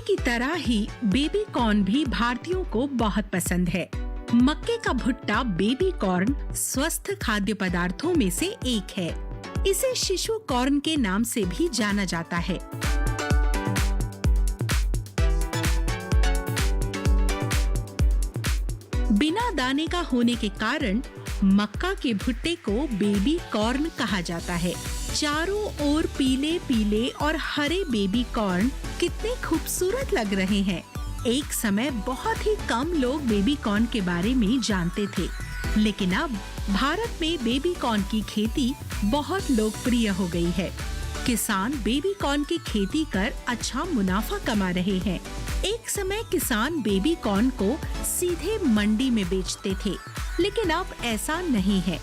की तरह ही baby corn भी भारतीयों को बहुत पसंद है। मक्के का भुट्टा बेबी कॉर्न स्वस्थ खाद्य पदार्थों में से एक है। इसे शिशु कॉर्न के नाम से भी जाना जाता है। बिना दाने का होने के कारण मक्का के भुट्टे को बेबी कॉर्न कहा जाता है। चारों ओर पीले पीले और हरे बेबी कॉर्न कितने खूबसूरत लग रहे हैं। एक समय बहुत ही कम लोग बेबी कॉर्न के बारे में जानते थे, लेकिन अब भारत में बेबी कॉर्न की खेती बहुत लोकप्रिय हो गई है। किसान बेबी कॉर्न की खेती कर अच्छा मुनाफा कमा रहे हैं। एक समय किसान बेबी कॉर्न को सीधे मंडी में बेचते थे, लेकिन अब ऐसा नहीं है।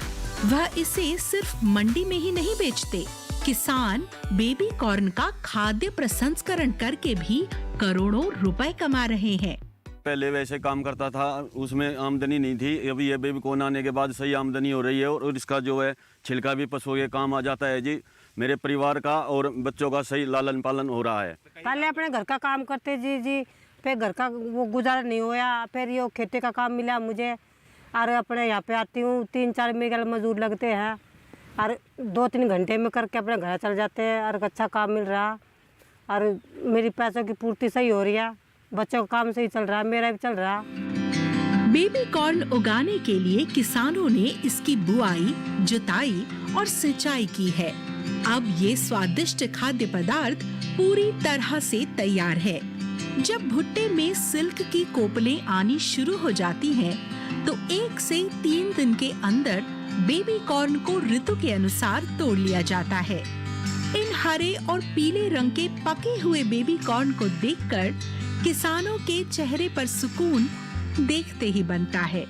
वह इसे सिर्फ मंडी में ही नहीं बेचते, किसान बेबी कॉर्न का खाद्य प्रसंस्करण करके भी करोड़ों रुपए कमा रहे हैं। पहले वैसे काम करता था, उसमें आमदनी नहीं थी। अभी ये बेबी कॉर्न आने के बाद सही आमदनी हो रही है और इसका जो है छिलका भी पशुओं के काम आ जाता है जी। मेरे परिवार का और बच्चों का सही लालन पालन हो रहा है। पहले अपने घर का काम करते जी, फिर घर का वो गुजारा नहीं हुआ, फिर ये खेती का काम मिला मुझे और अपने यहाँ पे आती हूँ। 3-4 मेरे मजदूर लगते हैं और 2-3 घंटे में करके अपने घर चल जाते हैं और अच्छा काम मिल रहा और मेरी पैसों की पूर्ति सही हो रही है, बच्चों का काम सही चल रहा, मेरा भी चल रहा। बेबी कॉर्न उगाने के लिए किसानों ने इसकी बुआई, जुताई और सिंचाई की है। अब ये स्वादिष्ट खाद्य पदार्थ पूरी तरह से तैयार है। जब भुट्टे में सिल्क की कोपलें आनी शुरू हो जाती हैं, तो 1 से 3 दिन के अंदर बेबी कॉर्न को ऋतु के अनुसार तोड़ लिया जाता है। इन हरे और पीले रंग के पके हुए बेबी कॉर्न को देखकर किसानों के चेहरे पर सुकून देखते ही बनता है।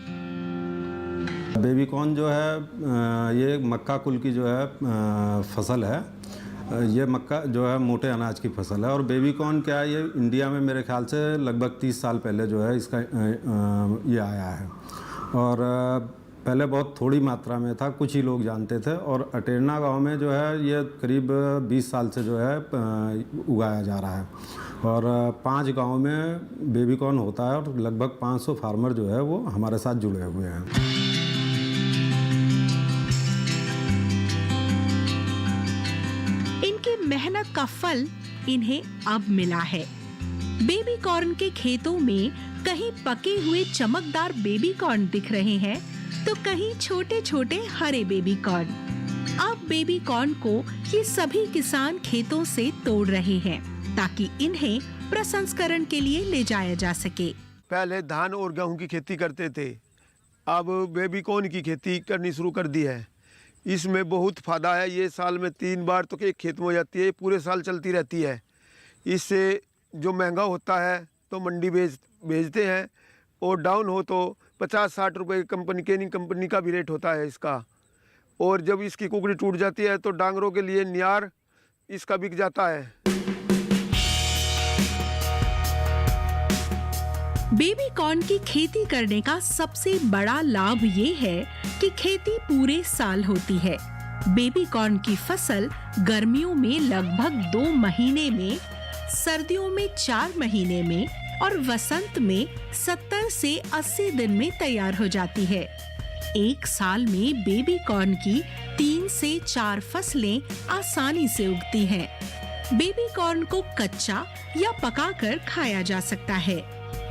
बेबी कॉर्न जो है ये मक्का कुल की जो है फसल है। ये मक्का जो है मोटे अनाज की फसल है और बेबी कॉर्न क्या है, ये इंडिया में मेरे ख्याल से लगभग 30 साल पहले जो है इसका ये आया है और पहले बहुत थोड़ी मात्रा में था, कुछ ही लोग जानते थे। और अटेरना गांव में जो है ये करीब 20 साल से जो है उगाया जा रहा है और 5 गांव में बेबी कॉर्न होता है और लगभग 500 फार्मर जो है वो हमारे साथ जुड़े हुए हैं। मेहनत का फल इन्हें अब मिला है। बेबी कॉर्न के खेतों में कहीं पके हुए चमकदार बेबी कॉर्न दिख रहे हैं, तो कहीं छोटे छोटे हरे बेबी कॉर्न। अब बेबी कॉर्न को ये सभी किसान खेतों से तोड़ रहे हैं ताकि इन्हें प्रसंस्करण के लिए ले जाया जा सके। पहले धान और गेहूं की खेती करते थे, अब बेबी कॉर्न की खेती करनी शुरू कर दी है। इसमें बहुत फ़ायदा है। ये साल में 3 बार तो एक खेत में हो जाती है, पूरे साल चलती रहती है। इससे जो महंगा होता है तो मंडी भेजते हैं और डाउन हो तो 50-60 रुपये कंपनी का भी रेट होता है इसका। और जब इसकी कुकड़ी टूट जाती है तो डांगरों के लिए नियार इसका बिक जाता है। बेबी कॉर्न की खेती करने का सबसे बड़ा लाभ ये है कि खेती पूरे साल होती है। बेबी कॉर्न की फसल गर्मियों में लगभग 2 महीने में, सर्दियों में 4 महीने में और वसंत में 70 से 80 दिन में तैयार हो जाती है। एक साल में बेबी कॉर्न की 3 से 4 फसलें आसानी से उगती हैं। बेबी कॉर्न को कच्चा या पकाकर खाया जा सकता है।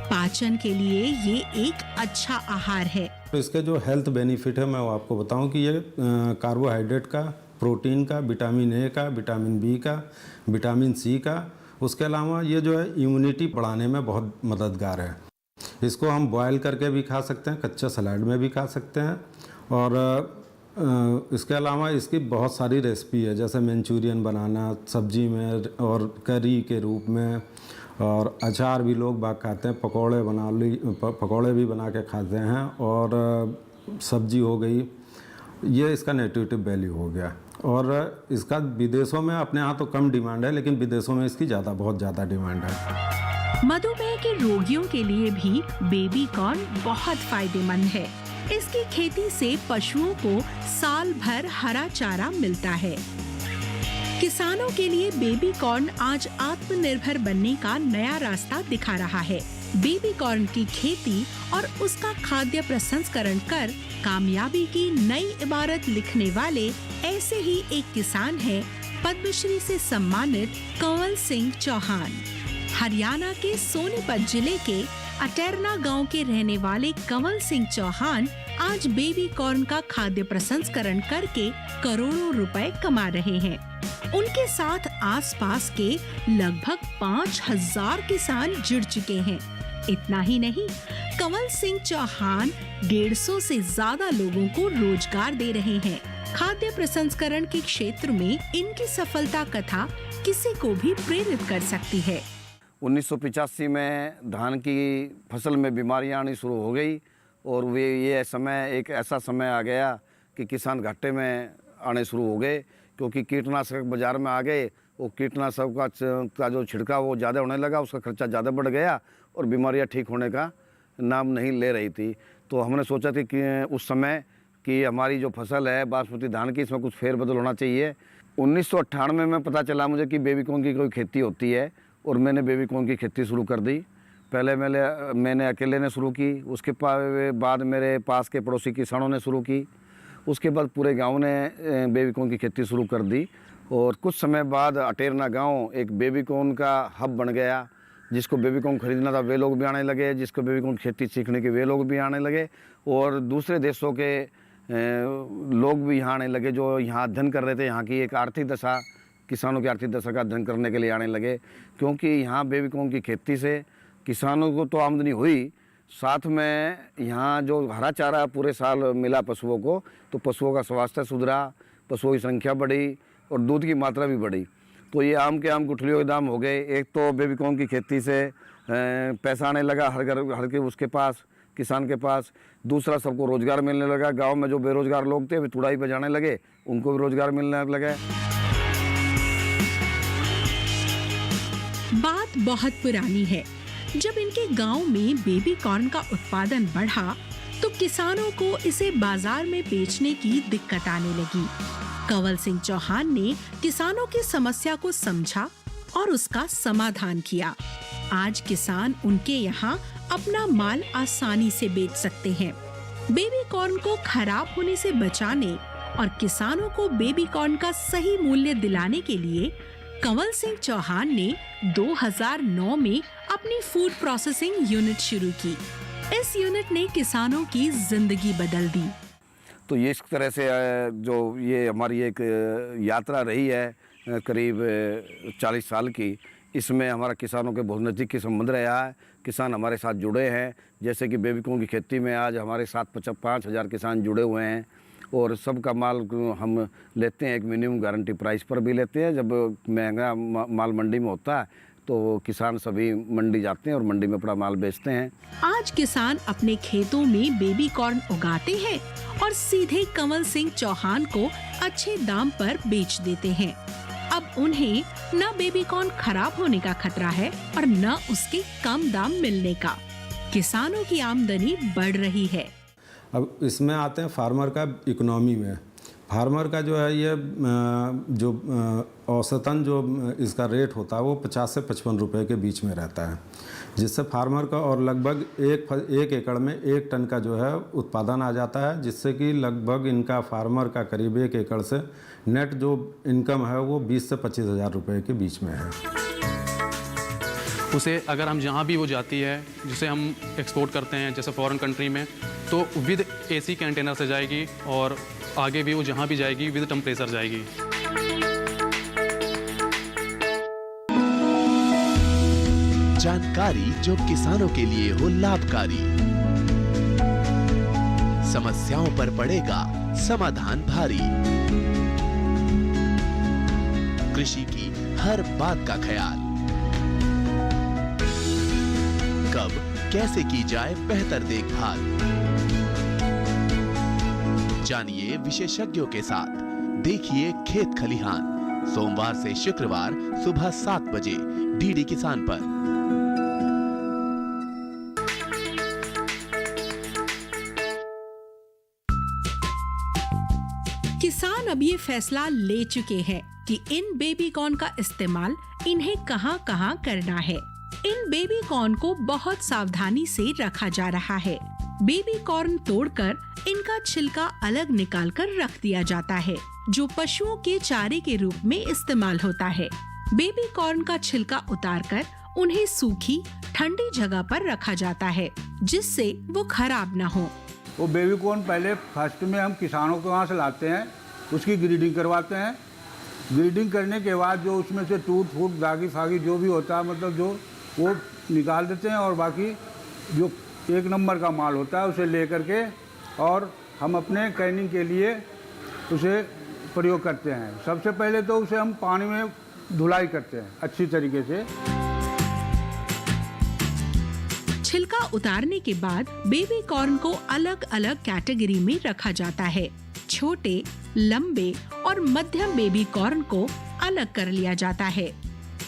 पाचन के लिए ये एक अच्छा आहार है। तो इसके जो हेल्थ बेनिफिट है मैं वो आपको बताऊं कि ये कार्बोहाइड्रेट का, प्रोटीन का, विटामिन ए का, विटामिन बी का, विटामिन सी का, उसके अलावा ये जो है इम्यूनिटी बढ़ाने में बहुत मददगार है। इसको हम बॉयल करके भी खा सकते हैं, कच्चा सलाद में भी खा सकते हैं और इसके अलावा इसकी बहुत सारी रेसिपी है, जैसे मंचूरियन बनाना सब्जी में और करी के रूप में, और अचार भी लोग बाग खाते हैं, पकौड़े भी बना के खाते हैं और सब्जी हो गई। ये इसका न्यूट्रिटिव वैल्यू हो गया। और इसका विदेशों में, अपने यहाँ तो कम डिमांड है लेकिन विदेशों में इसकी बहुत ज़्यादा डिमांड है। मधुमेह के रोगियों के लिए भी बेबी कॉर्न बहुत फायदेमंद है। इसकी खेती से पशुओं को साल भर हरा चारा मिलता है। किसानों के लिए बेबी कॉर्न आज आत्मनिर्भर बनने का नया रास्ता दिखा रहा है। बेबी कॉर्न की खेती और उसका खाद्य प्रसंस्करण कर कामयाबी की नई इबारत लिखने वाले ऐसे ही एक किसान हैं पद्मश्री से सम्मानित कंवल सिंह चौहान। हरियाणा के सोनीपत जिले के अटेरना गांव के रहने वाले कंवल सिंह चौहान आज बेबी कॉर्न का खाद्य प्रसंस्करण करके करोड़ों रुपए कमा रहे हैं। उनके साथ आसपास के लगभग 5000 किसान जुड़ चुके हैं। इतना ही नहीं, कंवल सिंह चौहान 150 से ज्यादा लोगों को रोजगार दे रहे हैं। खाद्य प्रसंस्करण के क्षेत्र में इनकी सफलता कथा किसी को भी प्रेरित कर सकती है। 1985 में धान की फसल में बीमारियां आनी शुरू हो गई और ये समय एक ऐसा समय आ गया कि किसान घाटे में आने शुरू हो गए, क्योंकि कीटनाशक बाज़ार में आ गए। वो कीटनाशक का जो छिड़काव वो ज़्यादा होने लगा, उसका खर्चा ज़्यादा बढ़ गया और बीमारियां ठीक होने का नाम नहीं ले रही थी। तो हमने सोचा थी कि उस समय कि हमारी जो फसल है बासमती धान की, इसमें कुछ फेरबदल होना चाहिए। 1998 में पता चला मुझे कि बेबी कॉर्न की कोई खेती होती है और मैंने बेबी कॉर्न की खेती शुरू कर दी। पहले मैंने अकेले ने शुरू की, उसके बाद मेरे पास के पड़ोसी किसानों ने शुरू की, उसके बाद पूरे गांव ने बेबी कॉर्न की खेती शुरू कर दी। और कुछ समय बाद अटेरना गांव एक बेबी कॉर्न का हब बन गया। जिसको बेबी कॉर्न खरीदना था वे लोग भी आने लगे, जिसको बेबी कॉर्न खेती सीखने के वे लोग भी आने लगे और दूसरे देशों के लोग भी यहाँ आने लगे जो यहाँ अध्ययन कर रहे थे। यहाँ की एक आर्थिक दशा, किसानों की आर्थिक दशा का अध्ययन करने के लिए आने लगे, क्योंकि यहाँ बेबी कॉर्न की खेती से किसानों को तो आमदनी हुई, साथ में यहाँ जो हरा चारा पूरे साल मिला पशुओं को, तो पशुओं का स्वास्थ्य सुधरा, पशुओं की संख्या बढ़ी और दूध की मात्रा भी बढ़ी। तो ये आम गुठलियों के दाम हो गए। एक तो बेबी कॉर्न की खेती से पैसा आने लगा हर के उसके पास, किसान के पास। दूसरा, सबको रोजगार मिलने लगा। गांव में जो बेरोजगार लोग थे वे तुड़ाई पे जाने लगे, उनको भी रोजगार मिलने लगे। बात बहुत पुरानी है। जब इनके गांव में बेबी कॉर्न का उत्पादन बढ़ा तो किसानों को इसे बाजार में बेचने की दिक्कत आने लगी। कंवल सिंह चौहान ने किसानों की समस्या को समझा और उसका समाधान किया। आज किसान उनके यहाँ अपना माल आसानी से बेच सकते हैं। बेबी कॉर्न को खराब होने से बचाने और किसानों को बेबी कॉर्न का सही मूल्य दिलाने के लिए कंवल सिंह चौहान ने 2009 में अपनी फूड प्रोसेसिंग यूनिट शुरू की। इस यूनिट ने किसानों की जिंदगी बदल दी। तो ये इस तरह से जो ये हमारी एक यात्रा रही है करीब 40 साल की, इसमें हमारा किसानों के बहुत नज़दीकी संबंध रहा है। किसान हमारे साथ जुड़े हैं, जैसे कि बेबी कॉर्न की खेती में आज हमारे साथ 5,000 किसान जुड़े हुए हैं और सबका माल हम लेते हैं, एक मिनिमम गारंटी प्राइस पर भी लेते हैं। जब महंगा माल मंडी में होता है तो किसान सभी मंडी जाते हैं और मंडी में अपना माल बेचते हैं। आज किसान अपने खेतों में बेबी कॉर्न उगाते हैं और सीधे कंवल सिंह चौहान को अच्छे दाम पर बेच देते हैं। अब उन्हें न बेबी कॉर्न खराब होने का खतरा है और न उसके कम दाम मिलने का। किसानों की आमदनी बढ़ रही है। अब इसमें आते हैं फार्मर का इकोनॉमी में। फार्मर का जो है ये जो औसतन जो इसका रेट होता है वो 50 से 55 रुपए के बीच में रहता है, जिससे फार्मर का और लगभग एक एकड़ में 1 टन का जो है उत्पादन आ जाता है, जिससे कि लगभग इनका फार्मर का करीब 1 एकड़ से नेट जो इनकम है वो 20 से 25 हज़ार रुपये के बीच में है। उसे अगर हम जहाँ भी वो जाती है, जिसे हम एक्सपोर्ट करते हैं जैसे फॉरेन कंट्री में, तो विद एसी कंटेनर से जाएगी और आगे भी वो जहाँ भी जाएगी विद टेम्परेचर जाएगी। जानकारी जो किसानों के लिए हो लाभकारी, समस्याओं पर पड़ेगा समाधान भारी, कृषि की हर बात का ख्याल, कब कैसे की जाए बेहतर देखभाल। जानिए विशेषज्ञों के साथ, देखिए खेत खलिहान, सोमवार से शुक्रवार सुबह 7 बजे डीडी किसान पर। किसान अब ये फैसला ले चुके हैं कि इन बेबी कॉर्न का इस्तेमाल इन्हें कहां-कहां करना है। इन बेबी कॉर्न को बहुत सावधानी से रखा जा रहा है। बेबी कॉर्न तोड़कर इनका छिलका अलग निकालकर रख दिया जाता है, जो पशुओं के चारे के रूप में इस्तेमाल होता है। बेबी कॉर्न का छिलका उतारकर उन्हें सूखी ठंडी जगह पर रखा जाता है, जिससे वो खराब न हो। वो बेबी कॉर्न पहले फर्स्ट में हम किसानों के वहाँ से लाते हैं, उसकी ग्रीडिंग करवाते हैं। ग्रीडिंग करने के बाद जो उसमें से टूट फूट दागी फागी जो भी होता है, मतलब जो वो निकाल देते हैं, और बाकी जो 1 नंबर का माल होता है उसे ले करके और हम अपने कैनिंग के लिए उसे प्रयोग करते हैं। सबसे पहले तो उसे हम पानी में धुलाई करते हैं अच्छी तरीके से। छिलका उतारने के बाद बेबी कॉर्न को अलग अलग कैटेगरी में रखा जाता है। छोटे, लंबे और मध्यम बेबी कॉर्न को अलग कर लिया जाता है।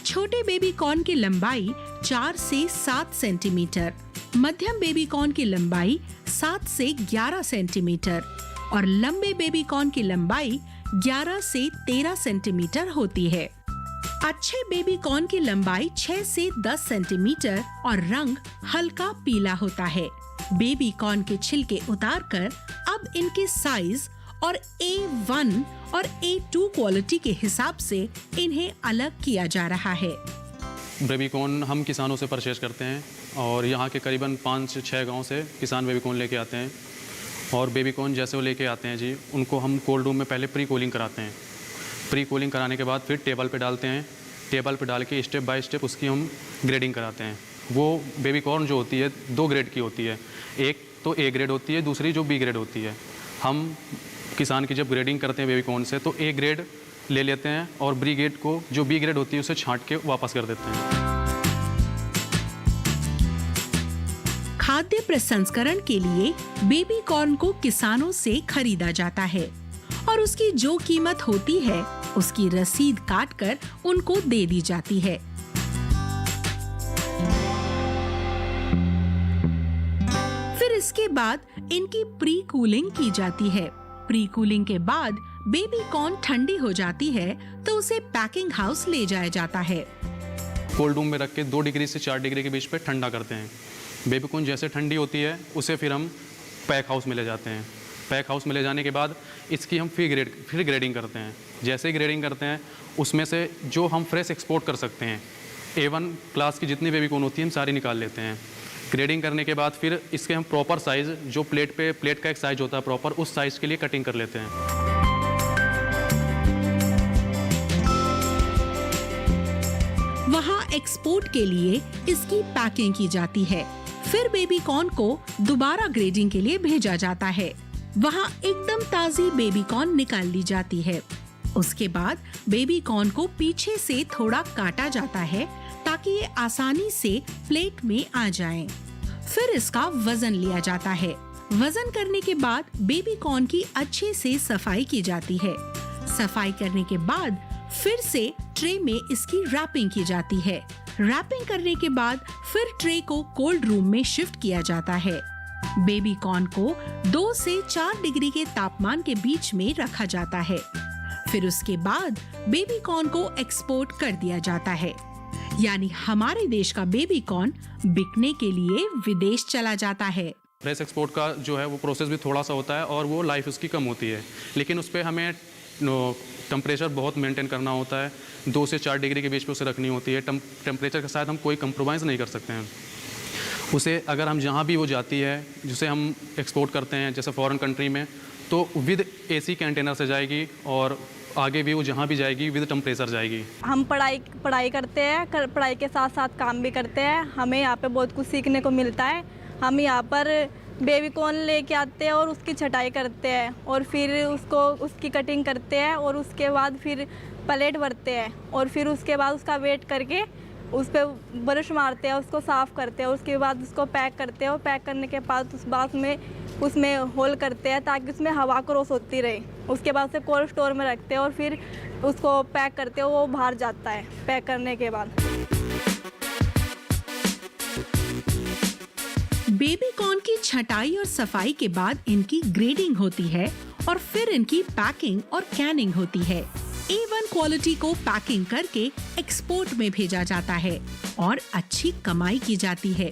छोटे बेबी कॉर्न की लंबाई 4 से 7 सेंटीमीटर, मध्यम बेबी कॉर्न की लंबाई 7 से 11 सेंटीमीटर और लंबे बेबी कॉर्न की लंबाई 11 से 13 सेंटीमीटर होती है। अच्छे बेबी कॉर्न की लंबाई 6 से 10 सेंटीमीटर और रंग हल्का पीला होता है। बेबी कॉर्न के छिलके उतारकर अब इनके साइज और A1 और A2 क्वालिटी के हिसाब से इन्हें अलग किया जा रहा है। बेबी कॉर्न हम किसानों से परचेज करते हैं और यहाँ के करीबन 5 से 6 गांव से किसान बेबी कॉर्न लेके आते हैं। और बेबी कॉर्न जैसे वो लेके आते हैं जी, उनको हम कोल्ड रूम में पहले प्री कूलिंग कराते हैं। प्री कूलिंग कराने के बाद फिर टेबल पे डालते हैं। टेबल पे डाल के स्टेप बाय स्टेप उसकी हम ग्रेडिंग कराते हैं। वो बेबी कॉर्न जो होती है 2 ग्रेड की होती है, एक तो A ग्रेड होती है, दूसरी जो B ग्रेड होती है। हम किसान की जब ग्रेडिंग करते हैं बेबी कॉर्न से तो A ग्रेड ले लेते हैं और B ग्रेड को जो B ग्रेड होती है उसे छांट के वापस कर देते हैं। खाद्य प्रसंस्करण के लिए बेबी कॉर्न को किसानों से खरीदा जाता है और उसकी जो कीमत होती है उसकी रसीद काटकर उनको दे दी जाती है। फिर इसके बाद इनकी प्री कूलिंग की जाती है। प्री कूलिंग के बाद बेबी कॉर्न ठंडी हो जाती है तो उसे पैकिंग हाउस ले जाया जाता है। कोल्ड रूम में रख के 2 डिग्री से 4 डिग्री के बीच पे ठंडा करते हैं। बेबी कॉर्न जैसे ठंडी होती है उसे फिर हम पैक हाउस में ले जाते हैं। पैक हाउस में ले जाने के बाद इसकी हम फिर ग्रेडिंग करते हैं। जैसे ही ग्रेडिंग करते हैं उसमें से जो हम फ्रेश एक्सपोर्ट कर सकते हैं, A1 क्लास की जितनी बेबी कॉर्न होती है हम सारी निकाल लेते हैं। ग्रेडिंग करने के बाद फिर इसके हम प्रॉपर साइज़, जो प्लेट का एक साइज़ होता है प्रॉपर, उस साइज़ के लिए कटिंग कर लेते हैं। वहाँ एक्सपोर्ट के लिए इसकी पैकिंग की जाती है। फिर बेबी कॉर्न को दोबारा ग्रेडिंग के लिए भेजा जाता है। वहाँ एकदम ताज़ी बेबी कॉर्न निकाल ली जाती है। उसके बाद बेबी कॉर्न को पीछे से थोड़ा काटा जाता है ताकि ये आसानी से प्लेट में आ जाए। फिर इसका वजन लिया जाता है। वजन करने के बाद बेबी कॉर्न की अच्छे से सफाई की जाती है। सफाई करने के बाद फिर से ट्रे में इसकी रैपिंग की जाती है। रैपिंग करने के बाद फिर ट्रे को कोल्ड रूम में शिफ्ट किया जाता है। बेबी कॉर्न को 2 से 4 डिग्री के तापमान के बीच में रखा जाता है। फिर उसके बाद बेबी कॉर्न को एक्सपोर्ट कर दिया जाता है, यानी हमारे देश का बेबी कॉर्न बिकने के लिए विदेश चला जाता है। फ्रेश एक्सपोर्ट का जो है वो प्रोसेस भी थोड़ा सा होता है और वो लाइफ उसकी कम होती है, लेकिन उस पर हमें टेम्परेचर बहुत मेंटेन करना होता है। 2 से 4 डिग्री के बीच में उसे रखनी होती है। टेम्परेचर के साथ हम कोई कंप्रोमाइज़ नहीं कर सकते हैं। उसे अगर हम जहाँ भी वो जाती है, जिसे हम एक्सपोर्ट करते हैं जैसे फॉरेन कंट्री में, तो विद AC कंटेनर से जाएगी और आगे भी वो जहाँ भी जाएगी विद टेम्परेचर जाएगी। हम पढ़ाई करते हैं, पढ़ाई के साथ साथ काम भी करते हैं। हमें यहाँ पे बहुत कुछ सीखने को मिलता है। हम यहाँ पर बेबी कॉर्न लेके आते हैं और उसकी छटाई करते हैं और फिर उसकी कटिंग करते हैं और उसके बाद फिर प्लेट भरते हैं और फिर उसके बाद उसका वेट करके उस पर ब्रश मारते हैं, उसको साफ़ करते हैं। उसके बाद उसको पैक करते हैं और पैक करने के बाद उसमें होल करते हैं ताकि उसमें हवा क्रॉस होती रहे। उसके बाद उसे कोल्ड स्टोर में रखते हैं और फिर उसको पैक करते हैं। वो बाहर जाता है पैक करने के बाद। बेबी कॉर्न की छटाई और सफाई के बाद इनकी ग्रेडिंग होती है और फिर इनकी पैकिंग और कैनिंग होती है। A1 क्वालिटी को पैकिंग करके एक्सपोर्ट में भेजा जाता है और अच्छी कमाई की जाती है।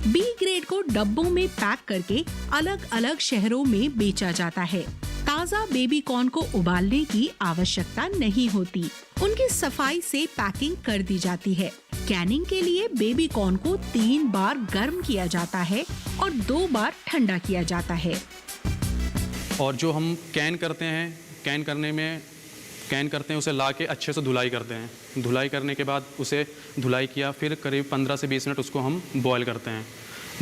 B ग्रेड को डब्बों में पैक करके अलग अलग शहरों में बेचा जाता है। ताज़ा बेबी कॉर्न को उबालने की आवश्यकता नहीं होती, उनकी सफाई से पैकिंग कर दी जाती है। कैनिंग के लिए बेबी कॉर्न को 3 बार गर्म किया जाता है और 2 बार ठंडा किया जाता है। और जो हम कैन करते हैं, कैन करते हैं उसे ला के अच्छे से धुलाई करते हैं। धुलाई करने के बाद उसे धुलाई किया, फिर करीब 15 से 20 मिनट उसको हम बॉयल करते हैं।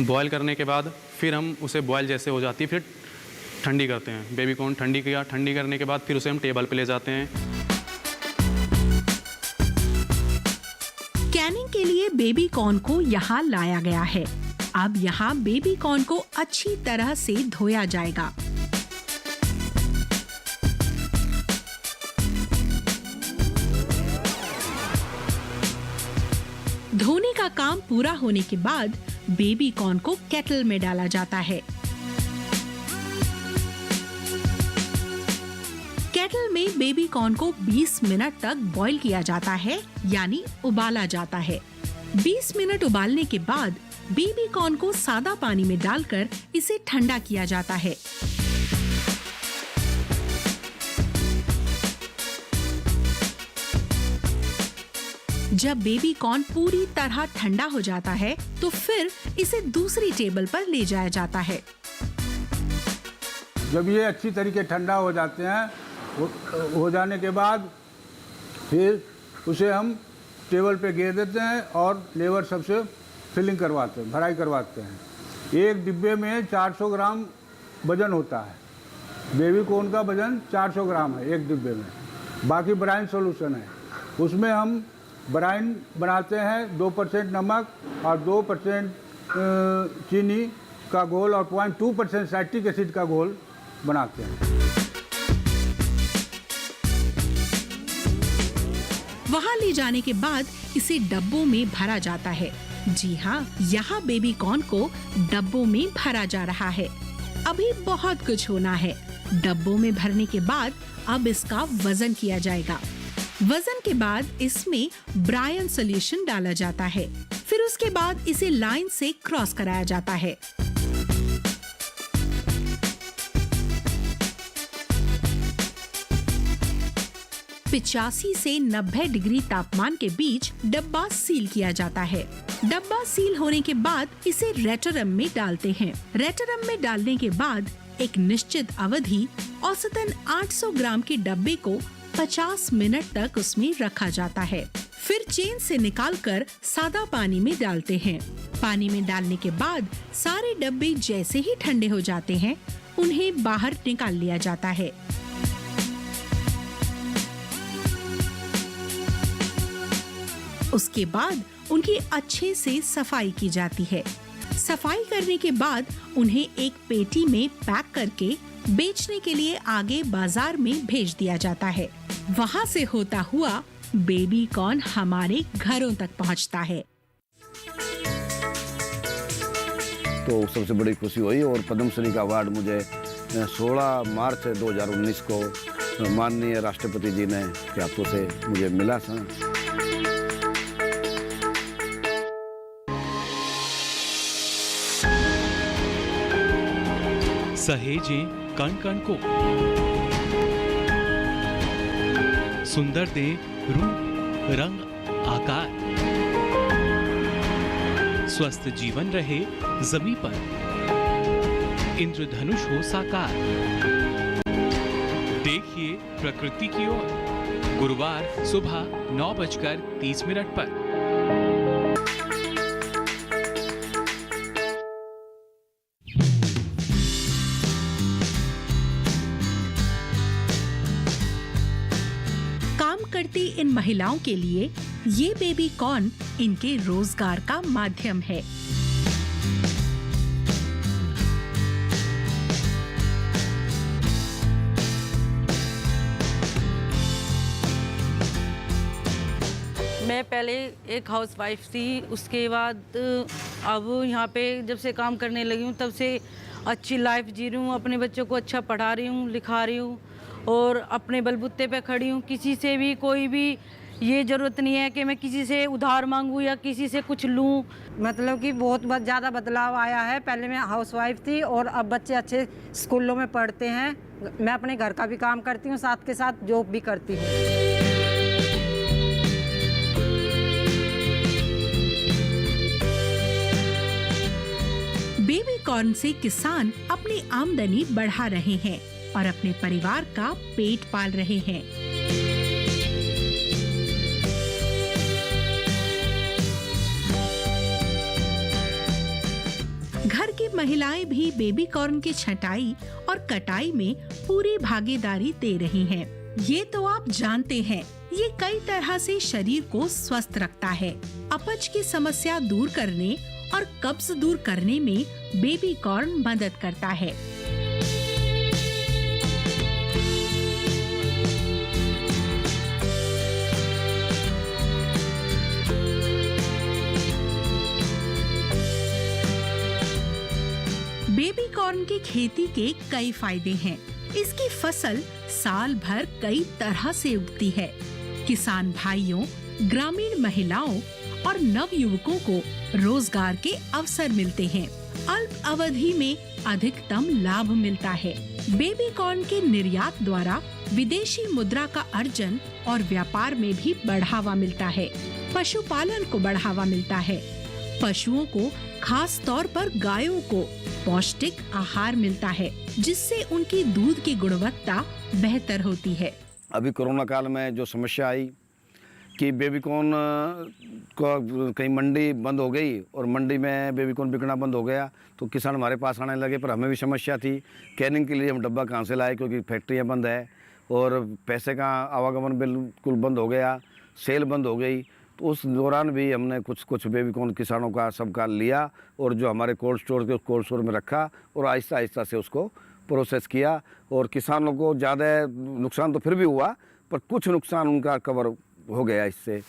बॉयल करने के बाद फिर हम उसे बॉयल जैसे हो जाती है फिर ठंडी करते हैं। बेबी कॉर्न ठंडी किया, ठंडी करने के बाद फिर उसे हम टेबल पे ले जाते हैं। कैनिंग के लिए बेबी कॉर्न को यहाँ लाया गया है। अब यहाँ बेबी कॉर्न को अच्छी तरह से धोया जाएगा। धोने का काम पूरा होने के बाद बेबी कॉर्न को केटल में डाला जाता है। केटल में बेबी कॉर्न को 20 मिनट तक बॉईल किया जाता है, यानी उबाला जाता है। 20 मिनट उबालने के बाद बेबी कॉर्न को सादा पानी में डालकर इसे ठंडा किया जाता है। जब बेबी कॉर्न पूरी तरह ठंडा हो जाता है तो फिर इसे दूसरी टेबल पर ले जाया जाता है। जब ये अच्छी तरीके ठंडा हो जाते हैं, हो जाने के बाद फिर उसे हम टेबल पे घेर देते हैं और लेबर सबसे फिलिंग करवाते हैं, भराई करवाते हैं। एक डिब्बे में 400 ग्राम वजन होता है। बेबी कॉर्न का वजन 400 ग्राम है एक डिब्बे में। बाकी ब्राइन सॉल्यूशन है, उसमें हम ब्राइन बनाते हैं 2% नमक और 2% चीनी का घोल और 0.2% साइट्रिक एसिड का घोल बनाते हैं। वहाँ ले जाने के बाद इसे डब्बों में भरा जाता है। जी हाँ, यहाँ बेबी कॉर्न को डब्बों में भरा जा रहा है। अभी बहुत कुछ होना है। डब्बों में भरने के बाद अब इसका वजन किया जाएगा। वजन के बाद इसमें ब्रायन सॉल्यूशन डाला जाता है। फिर उसके बाद इसे लाइन से क्रॉस कराया जाता है। पिचासी से 90 डिग्री तापमान के बीच डब्बा सील किया जाता है। डब्बा सील होने के बाद इसे रेटरम में डालते हैं। रेटरम में डालने के बाद एक निश्चित अवधि औसतन 800 ग्राम के डब्बे को 50 मिनट तक उसमें रखा जाता है। फिर चेन से निकालकर सादा पानी में डालते हैं। पानी में डालने के बाद सारे डब्बे जैसे ही ठंडे हो जाते हैं, उन्हें बाहर निकाल लिया जाता है। उसके बाद उनकी अच्छे से सफाई की जाती है। सफाई करने के बाद उन्हें एक पेटी में पैक करके बेचने के लिए आगे बाजार में भेज दिया जाता है। वहाँ से होता हुआ बेबी कॉर्न हमारे घरों तक पहुँचता है। तो सबसे बड़ी खुशी हुई और पद्मश्री का अवार्ड मुझे 16 मार्च 2019 को माननीय राष्ट्रपति जी ने के हाथों से मुझे मिला था। सहेजें कण कण को, सुंदर दे रूप रंग आकार, स्वस्थ जीवन रहे जमीन पर, इंद्रधनुष हो साकार। देखिए प्रकृति की ओर, गुरुवार सुबह 9:30 पर। करती इन महिलाओं के लिए ये बेबी कॉर्न इनके रोजगार का माध्यम है। मैं पहले एक हाउसवाइफ थी, उसके बाद अब यहाँ पे जब से काम करने लगी हूँ तब से अच्छी लाइफ जी रही हूँ। अपने बच्चों को अच्छा पढ़ा रही हूँ, लिखा रही हूँ और अपने बलबूते पे खड़ी हूँ। किसी से भी कोई भी ये ज़रूरत नहीं है कि मैं किसी से उधार मांगूँ या किसी से कुछ लूँ। मतलब कि बहुत ज़्यादा बदलाव आया है। पहले मैं हाउसवाइफ थी और अब बच्चे अच्छे स्कूलों में पढ़ते हैं। मैं अपने घर का भी काम करती हूँ, साथ के साथ जॉब भी करती हूँ। बेबी कॉर्न से किसान अपनी आमदनी बढ़ा रहे हैं और अपने परिवार का पेट पाल रहे हैं। घर की महिलाएं भी बेबी कॉर्न की छंटाई और कटाई में पूरी भागीदारी दे रही हैं। ये तो आप जानते हैं, ये कई तरह से शरीर को स्वस्थ रखता है। अपच की समस्या दूर करने और कब्ज दूर करने में बेबी कॉर्न मदद करता है। बेबी कॉर्न की खेती के कई फायदे हैं। इसकी फसल साल भर कई तरह से उगती है। किसान भाइयों, ग्रामीण महिलाओं और नवयुवकों को रोजगार के अवसर मिलते हैं। अल्प अवधि में अधिकतम लाभ मिलता है। बेबी कॉर्न के निर्यात द्वारा विदेशी मुद्रा का अर्जन और व्यापार में भी बढ़ावा मिलता है। पशुपालन को बढ़ावा मिलता है। पशुओं को, खास तौर पर गायों को पौष्टिक आहार मिलता है, जिससे उनकी दूध की गुणवत्ता बेहतर होती है। अभी कोरोना काल में जो समस्या आई कि बेबी कॉर्न को कहीं मंडी बंद हो गई और मंडी में बेबी कॉर्न बिकना बंद हो गया, तो किसान हमारे पास आने लगे। पर हमें भी समस्या थी, कैनिंग के लिए हम डब्बा कहाँ से लाए, क्योंकि फैक्ट्रियाँ बंद है और पैसे का आवागमन बिल्कुल बंद हो गया, सेल बंद हो गई। तो उस दौरान भी हमने कुछ बेबी कॉर्न किसानों का सबका लिया और जो हमारे कोल्ड स्टोर में रखा और आहिस्ता आहिस्ता से उसको प्रोसेस किया। और किसानों को ज़्यादा नुकसान तो फिर भी हुआ, पर कुछ नुकसान उनका कवर हो गया इससे।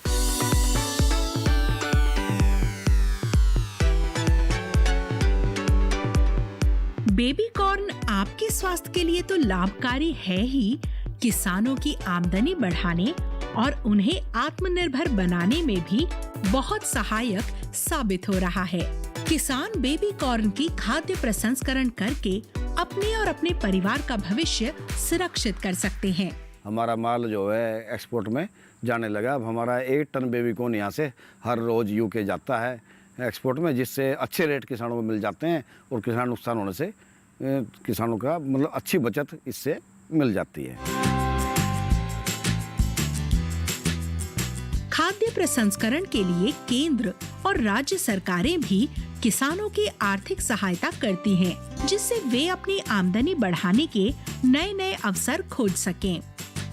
बेबी कॉर्न आपके स्वास्थ्य के लिए तो लाभकारी है ही, किसानों की आमदनी बढ़ाने और उन्हें आत्मनिर्भर बनाने में भी बहुत सहायक साबित हो रहा है। किसान बेबी कॉर्न की खाद्य प्रसंस्करण करके अपने और अपने परिवार का भविष्य सुरक्षित कर सकते हैं। हमारा माल जो है एक्सपोर्ट में जाने लगा। अब हमारा 1 टन बेबी कॉर्न यहाँ से हर रोज यूके जाता है एक्सपोर्ट में, जिससे अच्छे रेट किसानों को मिल जाते हैं और किसान नुकसान होने से किसानों का मतलब अच्छी बचत इससे मिल जाती है। खाद्य प्रसंस्करण के लिए केंद्र और राज्य सरकारें भी किसानों की आर्थिक सहायता करती हैं, जिससे वे अपनी आमदनी बढ़ाने के नए नए अवसर खोज सकें।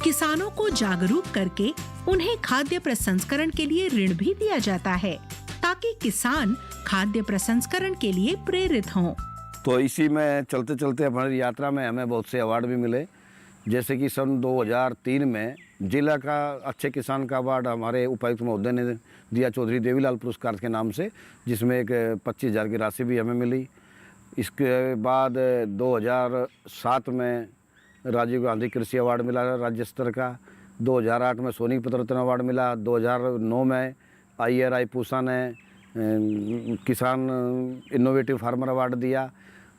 किसानों को जागरूक करके उन्हें खाद्य प्रसंस्करण के लिए ऋण भी दिया जाता है, ताकि किसान खाद्य प्रसंस्करण के लिए प्रेरित हों। तो इसी में चलते चलते हमारी यात्रा में हमें बहुत से अवार्ड भी मिले। जैसे कि सन 2003 में जिला का अच्छे किसान का अवार्ड हमारे उपायुक्त महोदय ने दिया, चौधरी देवीलाल पुरस्कार के नाम से, जिसमें एक 25,000 की राशि भी हमें मिली। इसके बाद 2007 में राजीव गांधी कृषि अवार्ड मिला राज्य स्तर का। 2008 में सोनीपत रत्न अवार्ड मिला। 2009 में IRI पूसा ने किसान इनोवेटिव फार्मर अवार्ड दिया।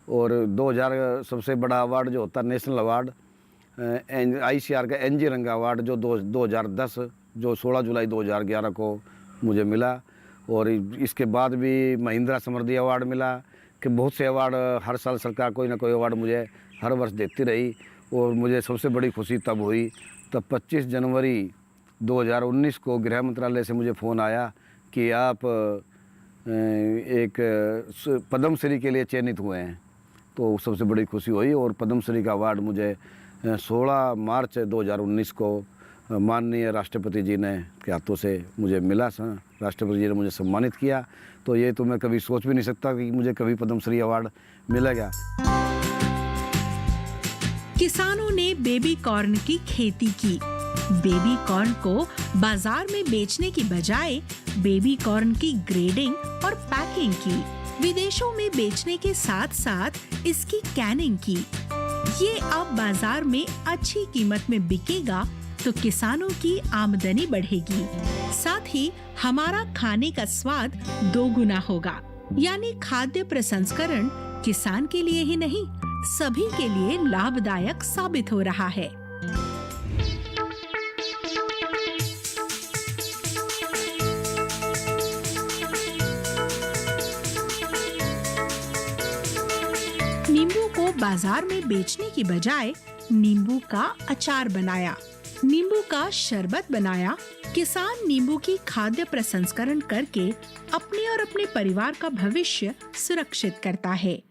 और 2000 सबसे बड़ा अवार्ड जो होता है नेशनल अवार्ड ICR का NG रंगा अवार्ड जो 2010 जो 16 जुलाई 2011 को मुझे मिला। और इसके बाद भी महिंद्रा समृद्धि अवार्ड मिला। कि बहुत से अवार्ड हर साल सरकार कोई ना कोई अवार्ड मुझे हर वर्ष देती रही। और मुझे सबसे बड़ी खुशी तब हुई तब 25 जनवरी 2019 को गृह मंत्रालय से मुझे फ़ोन आया कि आप एक पद्मश्री के लिए चयनित हुए हैं। तो सबसे बड़ी खुशी हुई और पद्मश्री का अवार्ड मुझे 16 मार्च 2019 को माननीय राष्ट्रपति जी ने के हाथों से मुझे मिला। राष्ट्रपति जी ने मुझे सम्मानित किया। तो ये तो मैं कभी सोच भी नहीं सकता कि मुझे कभी पद्मश्री अवार्ड मिलेगा। किसानों ने बेबी कॉर्न की खेती की। बेबी कॉर्न को बाजार में बेचने की बजाय बेबी कॉर्न की ग्रेडिंग और पैकिंग की। विदेशों में बेचने के साथ साथ इसकी कैनिंग की। ये अब बाजार में अच्छी कीमत में बिकेगा तो किसानों की आमदनी बढ़ेगी, साथ ही हमारा खाने का स्वाद दोगुना होगा। यानी खाद्य प्रसंस्करण किसान के लिए ही नहीं, सभी के लिए लाभदायक साबित हो रहा है। नींबू को बाजार में बेचने की बजाय नींबू का अचार बनाया, नींबू का शरबत बनाया। किसान नींबू की खाद्य प्रसंस्करण करके अपने और अपने परिवार का भविष्य सुरक्षित करता है।